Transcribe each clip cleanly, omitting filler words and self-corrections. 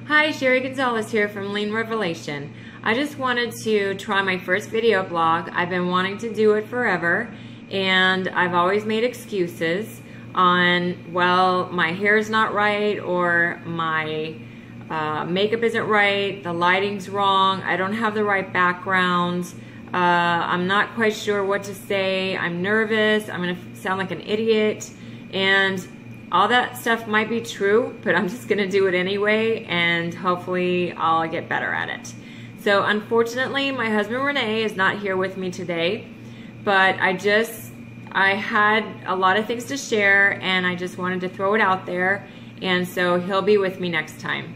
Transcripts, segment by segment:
Hi, Sherry Gonzalez here from Lean Revelation. I just wanted to try my first video blog. I've been wanting to do it forever, and I've always made excuses on, well, my hair's not right, or my makeup isn't right, the lighting's wrong, I don't have the right background, I'm not quite sure what to say, I'm nervous, I'm gonna sound like an idiot, and all that stuff might be true, but I'm just gonna do it anyway, and hopefully I'll get better at it. So unfortunately, my husband Renee is not here with me today, but I had a lot of things to share, and I just wanted to throw it out there, and so he'll be with me next time.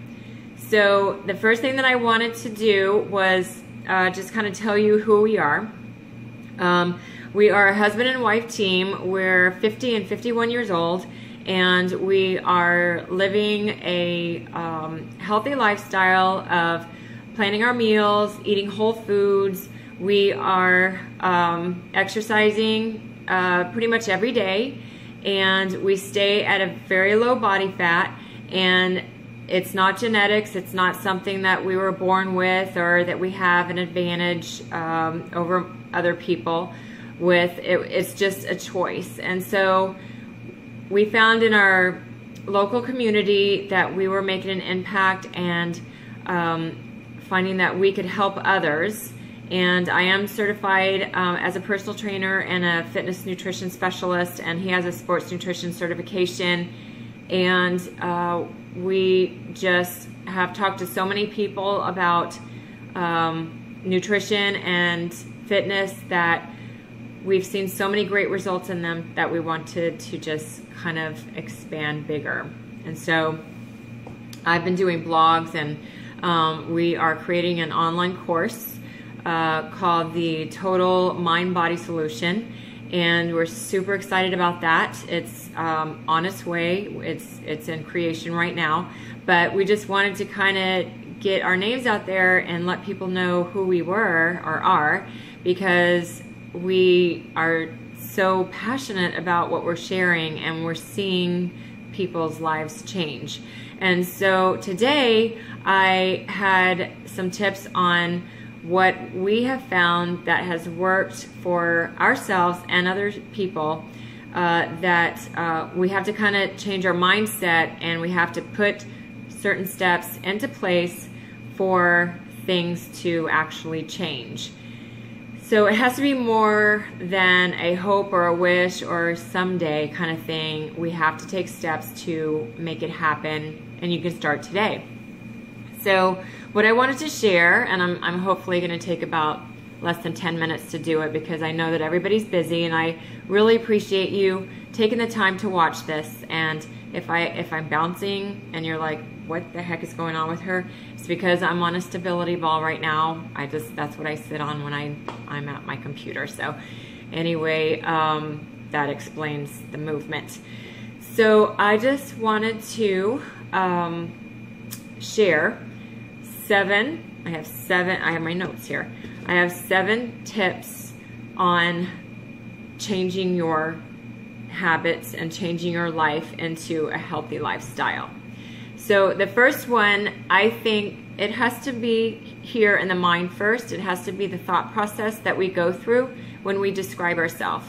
So the first thing that I wanted to do was just kind of tell you who we are. We are a husband and wife team. We're 50 and 51 years old, and we are living a healthy lifestyle of planning our meals, eating whole foods. We are exercising pretty much every day, and we stay at a very low body fat, and it's not genetics, it's not something that we were born with or that we have an advantage over other people with. It's just a choice. And so we found in our local community that we were making an impact, and finding that we could help others. And I am certified as a personal trainer and a fitness nutrition specialist, and he has a sports nutrition certification. And we just have talked to so many people about nutrition and fitness that we've seen so many great results in them that we wanted to just kind of expand bigger. And so I've been doing blogs, and we are creating an online course called the Total Mind Body Solution, and we're super excited about that. It's on its way. It's in creation right now, but we just wanted to kind of get our names out there and let people know who we were or are, because we are so passionate about what we're sharing, and we're seeing people's lives change. And so today I had some tips on what we have found that has worked for ourselves and other people, that we have to kind of change our mindset, and we have to put certain steps into place for things to actually change. So it has to be more than a hope or a wish or someday kind of thing. We have to take steps to make it happen, and you can start today. So what I wanted to share, and I'm hopefully going to take about less than 10 minutes to do it, because I know that everybody's busy, and I really appreciate you taking the time to watch this. And if I'm bouncing and you're like, what the heck is going on with her? It's because I'm on a stability ball right now. That's what I sit on when I'm at my computer. So anyway, that explains the movement. So I just wanted to share I have my notes here. I have 7 tips on changing your habits and changing your life into a healthy lifestyle. So the first one, I think it has to be here in the mind first. It has to be the thought process that we go through when we describe ourselves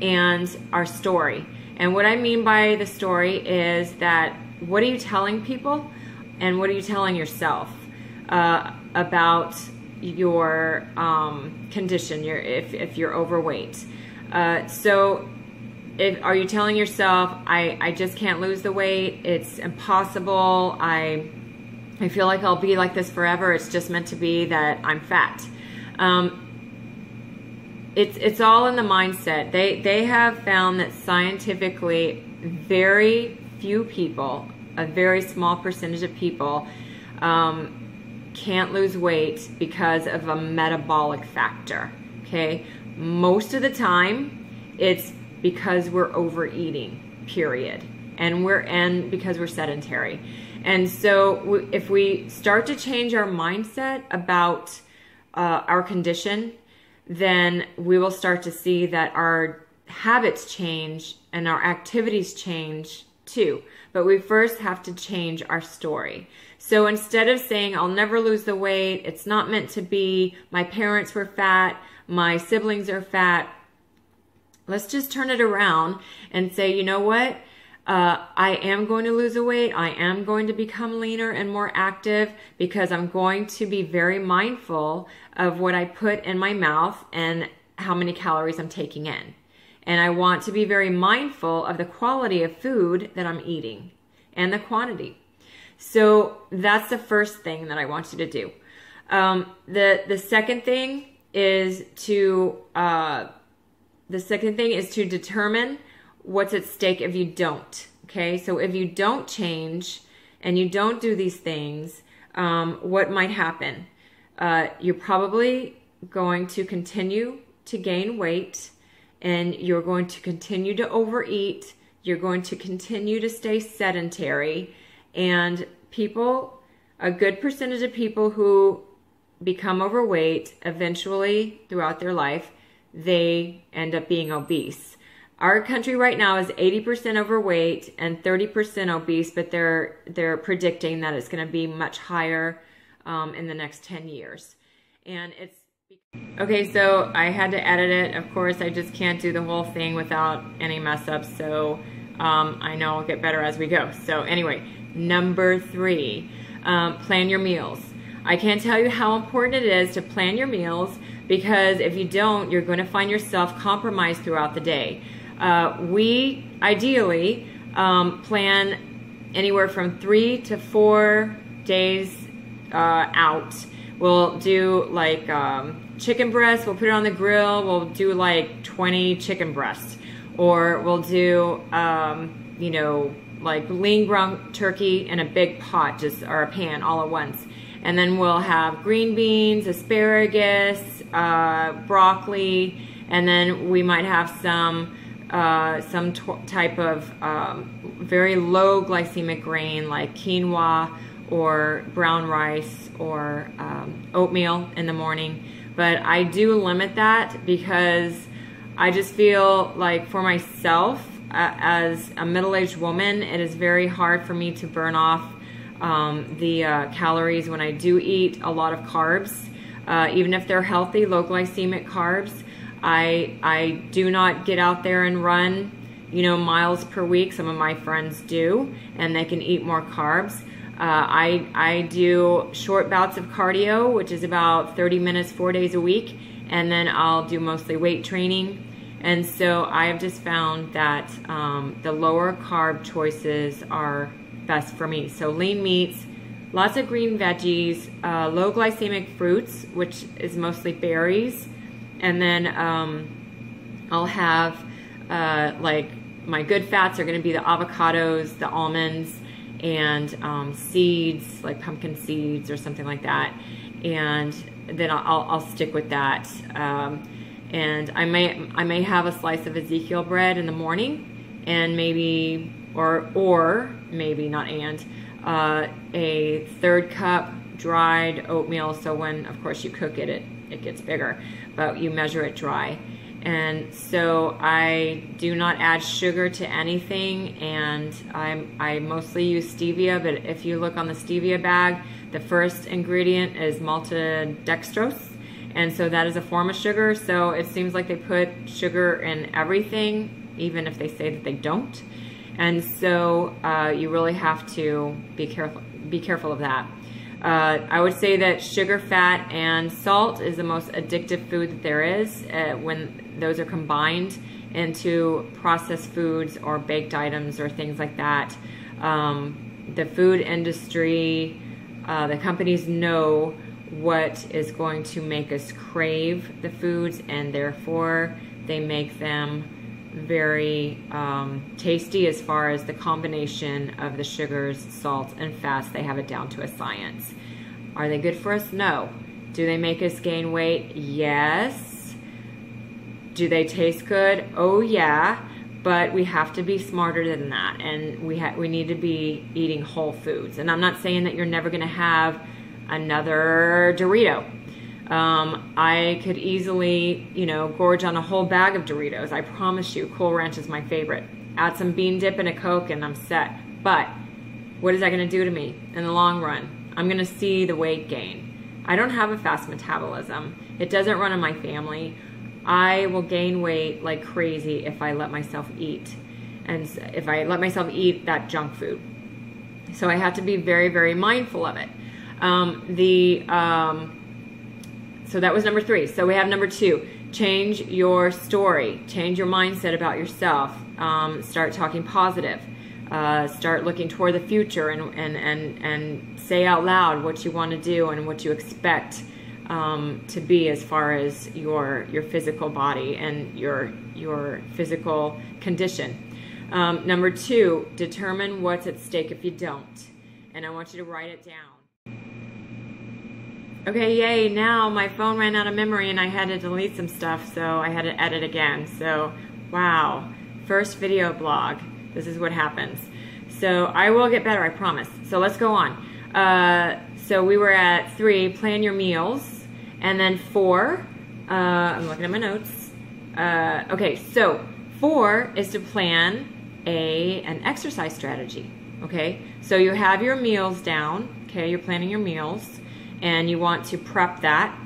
and our story. And what I mean by the story is that, what are you telling people, and what are you telling yourself about your condition, if you're overweight. Are you telling yourself, I just can't lose the weight, it's impossible, I feel like I'll be like this forever, it's just meant to be that I'm fat. It's all in the mindset. They have found that scientifically, very few people, a very small percentage of people, can't lose weight because of a metabolic factor, okay? Most of the time, it's because we're overeating, period. And because we're sedentary. And so if we start to change our mindset about our condition, then we will start to see that our habits change and our activities change too. But we first have to change our story. So instead of saying, I'll never lose the weight, it's not meant to be, my parents were fat, my siblings are fat, let's just turn it around and say, you know what? I am going to lose the weight. I am going to become leaner and more active because I'm going to be very mindful of what I put in my mouth and how many calories I'm taking in. And I want to be very mindful of the quality of food that I'm eating and the quantity. So that's the first thing that I want you to do. The second thing is to determine what's at stake if you don't. Okay, so if you don't change and you don't do these things, what might happen? You're probably going to continue to gain weight, and you're going to continue to overeat. You're going to continue to stay sedentary, and a good percentage of people who become overweight, eventually throughout their life, they end up being obese. Our country right now is 80% overweight and 30% obese, but they're predicting that it's going to be much higher in the next 10 years. And it's okay, so I had to edit it. Of course, I just can't do the whole thing without any mess ups, so I know I'll get better as we go. So anyway, number 3, plan your meals. I can't tell you how important it is to plan your meals, because if you don't, you're going to find yourself compromised throughout the day. We ideally plan anywhere from 3 to 4 days out. We'll do like chicken breast, we'll put it on the grill, we'll do like 20 chicken breasts. Or we'll do, like lean ground turkey in a big pot, or a pan all at once. And then we'll have green beans, asparagus, broccoli, and then we might have some type of very low glycemic grain like quinoa or brown rice or oatmeal in the morning. But I do limit that because I just feel like for myself, as a middle-aged woman, it is very hard for me to burn off the calories when I do eat a lot of carbs. Even if they're healthy, low glycemic carbs, I do not get out there and run, miles per week. Some of my friends do, and they can eat more carbs. I do short bouts of cardio, which is about 30 minutes, 4 days a week, and then I'll do mostly weight training. And so I have just found that the lower carb choices are best for me. So lean meats, lots of green veggies, low glycemic fruits, which is mostly berries. And then I'll have like my good fats are going to be the avocados, the almonds, and seeds like pumpkin seeds or something like that. And then I'll stick with that. And I may have a slice of Ezekiel bread in the morning, and maybe or maybe not a 1/3 cup dried oatmeal. So when, of course, you cook it, it gets bigger, but you measure it dry. And so I do not add sugar to anything, and I mostly use stevia, but if you look on the stevia bag, the first ingredient is maltodextrose, and so that is a form of sugar. So it seems like they put sugar in everything, even if they say that they don't. And so you really have to be careful of that. I would say that sugar, fat, and salt is the most addictive food that there is when those are combined into processed foods or baked items or things like that. The food industry, the companies know what is going to make us crave the foods, and therefore they make them very tasty as far as the combination of the sugars, salts, and fats. They have it down to a science. Are they good for us? No. Do they make us gain weight? Yes. Do they taste good? Oh yeah. But we have to be smarter than that, and we need to be eating whole foods. And I'm not saying that you're never going to have another Dorito. I could easily, gorge on a whole bag of Doritos. I promise you, Cool Ranch is my favorite. add some bean dip and a Coke and I'm set. But what is that going to do to me in the long run? I'm going to see the weight gain. I don't have a fast metabolism. It doesn't run in my family. I will gain weight like crazy if I let myself eat. And if I let myself eat that junk food. So I have to be very, very mindful of it. So that was number 3. So we have number 2. Change your story. Change your mindset about yourself. Start talking positive. Start looking toward the future and say out loud what you want to do and what you expect to be as far as your physical body and your physical condition. Number 2, determine what's at stake if you don't. And I want you to write it down. Okay, yay, now my phone ran out of memory and I had to delete some stuff, so I had to edit again. So, wow, first video blog. This is what happens. So I will get better, I promise. So let's go on. So we were at 3, plan your meals. And then 4, I'm looking at my notes. Okay, so 4 is to plan an exercise strategy. Okay, so you have your meals down. Okay, you're planning your meals. And you want to prep that,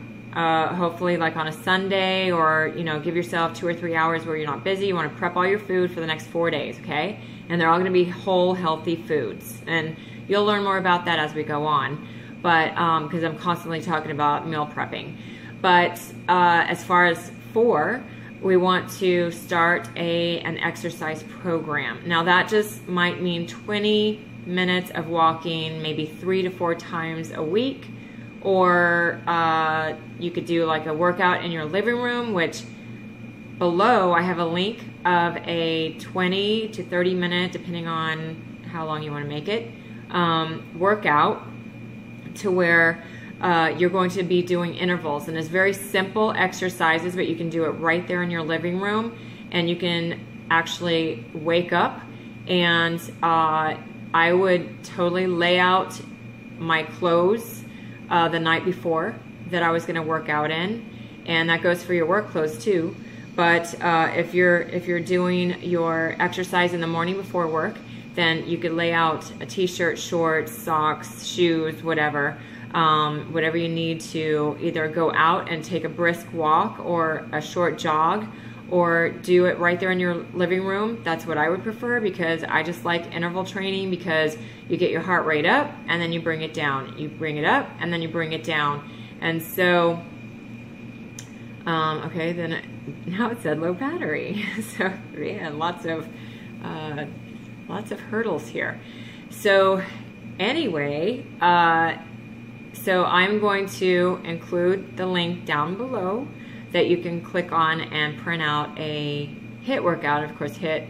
hopefully like on a Sunday, or give yourself 2 or 3 hours where you're not busy. You want to prep all your food for the next 4 days, okay? And they're all going to be whole, healthy foods. And you'll learn more about that as we go on, but because I'm constantly talking about meal prepping. But as far as 4, we want to start an exercise program. Now that just might mean 20 minutes of walking, maybe 3 to 4 times a week. Or you could do like a workout in your living room, which below I have a link of a 20 to 30 minute, depending on how long you want to make it, workout to where you're going to be doing intervals. And it's very simple exercises, but you can do it right there in your living room. And you can actually wake up and I would totally lay out my clothes the night before that I was going to work out in, and that goes for your work clothes too. But if you're doing your exercise in the morning before work, then you could lay out a t-shirt, shorts, socks, shoes, whatever you need to either go out and take a brisk walk or a short jog, or do it right there in your living room. That's what I would prefer, because I just like interval training, because you get your heart rate up and then you bring it down. You bring it up and then you bring it down. And so, okay, then now it said low battery. So yeah, lots of hurdles here. So anyway, so I'm going to include the link down below that you can click on and print out a HIIT workout. Of course, HIIT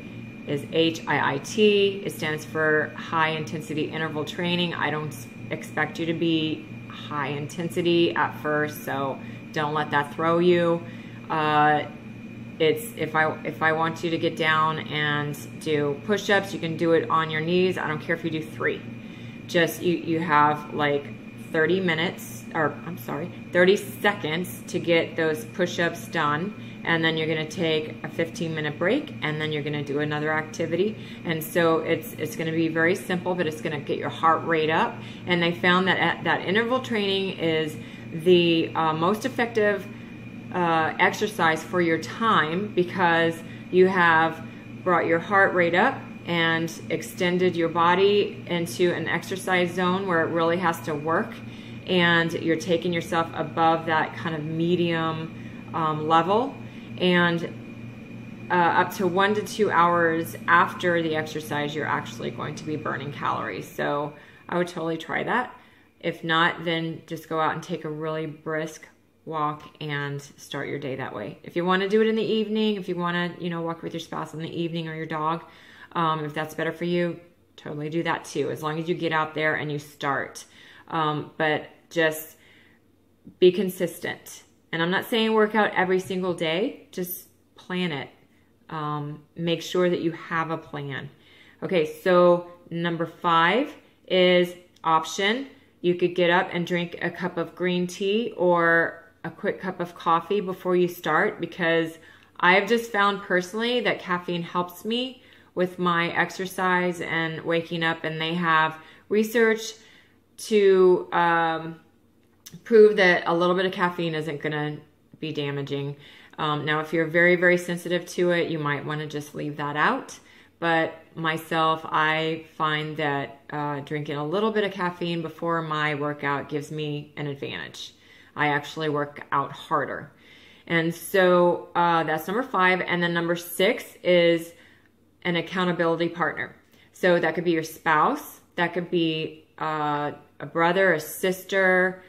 is HIIT. It stands for high intensity interval training. I don't expect you to be high intensity at first, so don't let that throw you. It's if I want you to get down and do push-ups, you can do it on your knees. I don't care if you do 3. Just you have like 30 seconds to get those push-ups done, and then you're going to take a 15-minute break, and then you're going to do another activity. And so it's going to be very simple, but it's going to get your heart rate up. And they found that that interval training is the most effective exercise for your time, because you have brought your heart rate up and extended your body into an exercise zone where it really has to work, and you're taking yourself above that kind of medium level, and up to 1 to 2 hours after the exercise you're actually going to be burning calories. So I would totally try that. If not, then just go out and take a really brisk walk and start your day that way. If you want to do it in the evening, if you want to walk with your spouse in the evening, or your dog, if that's better for you, totally do that too, as long as you get out there and you start. But just be consistent. And I'm not saying work out every single day, just plan it. Make sure that you have a plan. Okay, so number 5 is option. You could get up and drink a cup of green tea or a quick cup of coffee before you start, because I've just found personally that caffeine helps me with my exercise and waking up, and they have research to prove that a little bit of caffeine isn't going to be damaging. Now, if you're very, very sensitive to it, you might want to just leave that out. But myself, I find that drinking a little bit of caffeine before my workout gives me an advantage. I actually work out harder. And so that's number 5. And then number 6 is an accountability partner. So that could be your spouse. That could be a brother, a sister,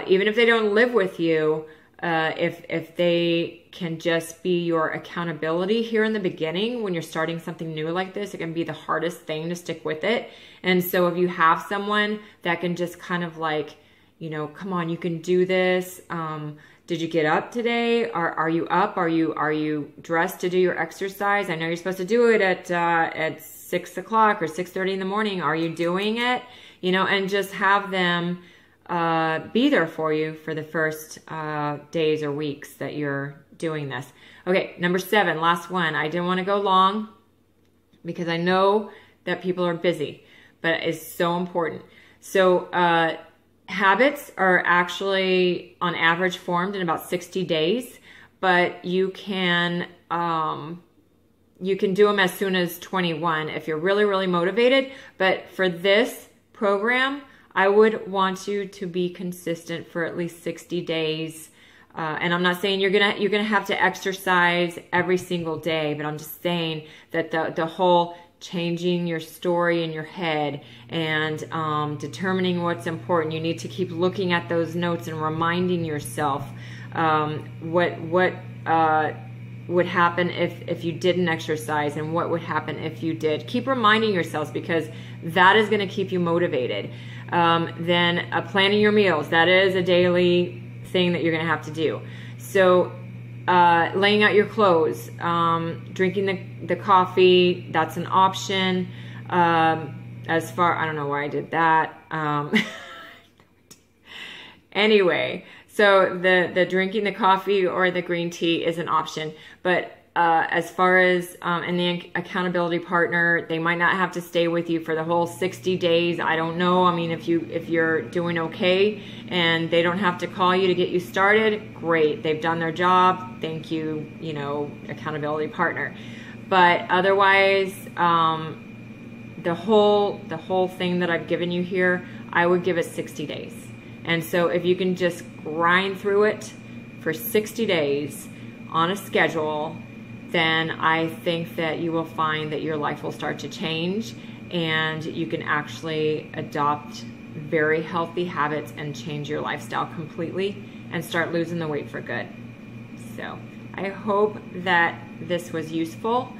even if they don't live with you. If they can just be your accountability here in the beginning when you're starting something new like this, it can be the hardest thing to stick with it. And so if you have someone that can just kind of like, you know, come on, you can do this. Did you get up today? Are you up? Are you dressed to do your exercise? I know you're supposed to do it at 6 o'clock or 6:30 in the morning. Are you doing it? You know, and just have them be there for you for the first days or weeks that you're doing this. Okay, number 7, last one. I didn't want to go long because I know that people are busy, but it's so important. So habits are actually on average formed in about 60 days, but you can do them as soon as 21 if you're really, really motivated. But for this program, I would want you to be consistent for at least 60 days. And I'm not saying you're gonna have to exercise every single day, but I'm just saying that the whole changing your story in your head and determining what's important. You need to keep looking at those notes and reminding yourself what would happen if you didn't exercise and what would happen if you did. Keep reminding yourselves because that is going to keep you motivated. Then planning your meals. That is a daily thing that you're going to have to do. So laying out your clothes, drinking the coffee, that's an option. As far, I don't know why I did that. Anyway, so the drinking the coffee or the green tea is an option. But as far as and the accountability partner, they might not have to stay with you for the whole 60 days. I don't know. I mean, if you're doing okay and they don't have to call you to get you started, great. They've done their job. Thank you, you know, accountability partner. But otherwise, the whole thing that I've given you here, I would give it 60 days. And so if you can just grind through it for 60 days on a schedule, then I think that you will find that your life will start to change and you can actually adopt very healthy habits and change your lifestyle completely and start losing the weight for good. So I hope that this was useful,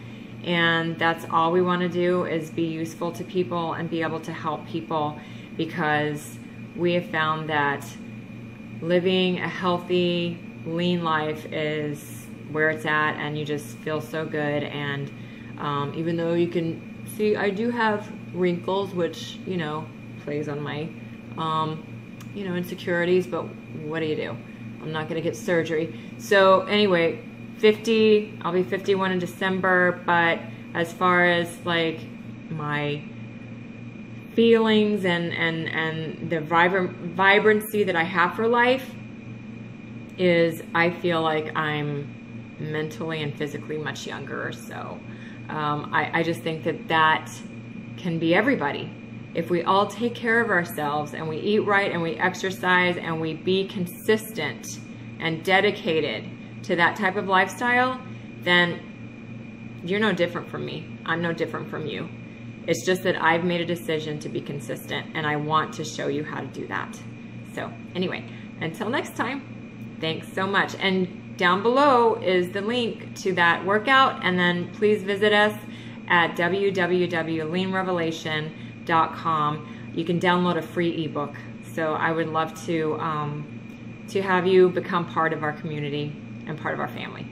and that's all we want to do is be useful to people and be able to help people, because we have found that living a healthy, lean life is where it's at, and you just feel so good. And even though you can see I do have wrinkles, which, you know, plays on my you know, insecurities, but what do you do? I'm not gonna get surgery. So anyway, I'll be 51 in December, but as far as like my feelings and the vibrancy that I have for life is, I feel like I'm mentally and physically much younger. So I just think that can be everybody. If we all take care of ourselves and we eat right and we exercise and we be consistent and dedicated to that type of lifestyle, then you're no different from me. I'm no different from you. It's just that I've made a decision to be consistent, and I want to show you how to do that. So anyway, until next time, thanks so much. And down below is the link to that workout, and then please visit us at www.leanrevelation.com. You can download a free ebook. So I would love to have you become part of our community and part of our family.